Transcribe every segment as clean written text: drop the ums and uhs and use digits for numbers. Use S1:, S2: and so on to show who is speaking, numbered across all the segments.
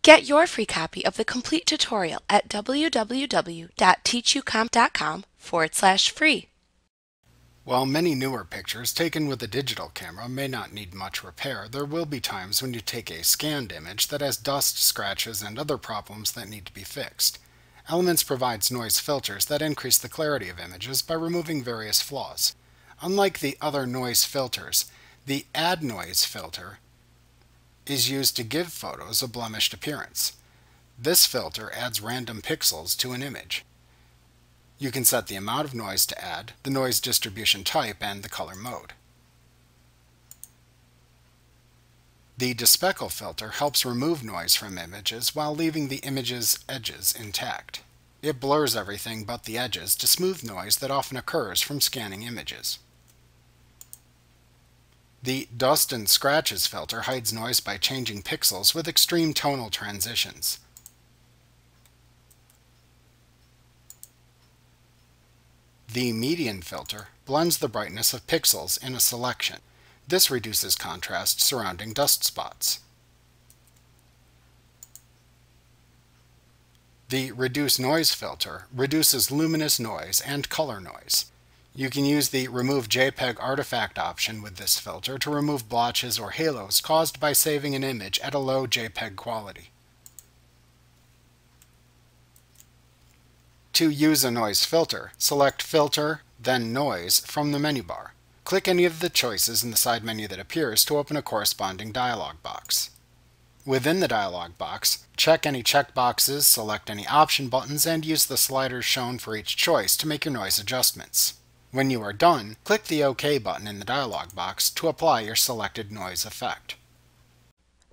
S1: Get your free copy of the complete tutorial at www.teachucomp.com/free.
S2: While many newer pictures taken with a digital camera may not need much repair, there will be times when you take a scanned image that has dust, scratches, and other problems that need to be fixed. Elements provides noise filters that increase the clarity of images by removing various flaws. Unlike the other noise filters, the Add Noise filter is used to give photos a blemished appearance. This filter adds random pixels to an image. You can set the amount of noise to add, the noise distribution type, and the color mode. The Dispel filter helps remove noise from images while leaving the image's edges intact. It blurs everything but the edges to smooth noise that often occurs from scanning images. The Dust and Scratches filter hides noise by changing pixels with extreme tonal transitions. The Median filter blends the brightness of pixels in a selection. This reduces contrast surrounding dust spots. The Reduce Noise filter reduces luminous noise and color noise. You can use the Remove JPEG Artifact option with this filter to remove blotches or halos caused by saving an image at a low JPEG quality. To use a noise filter, select Filter, then Noise from the menu bar. Click any of the choices in the side menu that appears to open a corresponding dialog box. Within the dialog box, check any checkboxes, select any option buttons, and use the sliders shown for each choice to make your noise adjustments. When you are done, click the OK button in the dialog box to apply your selected noise effect.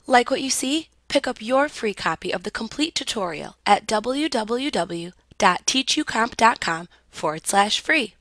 S1: Like what you see? Pick up your free copy of the complete tutorial at www.teachucomp.com/free.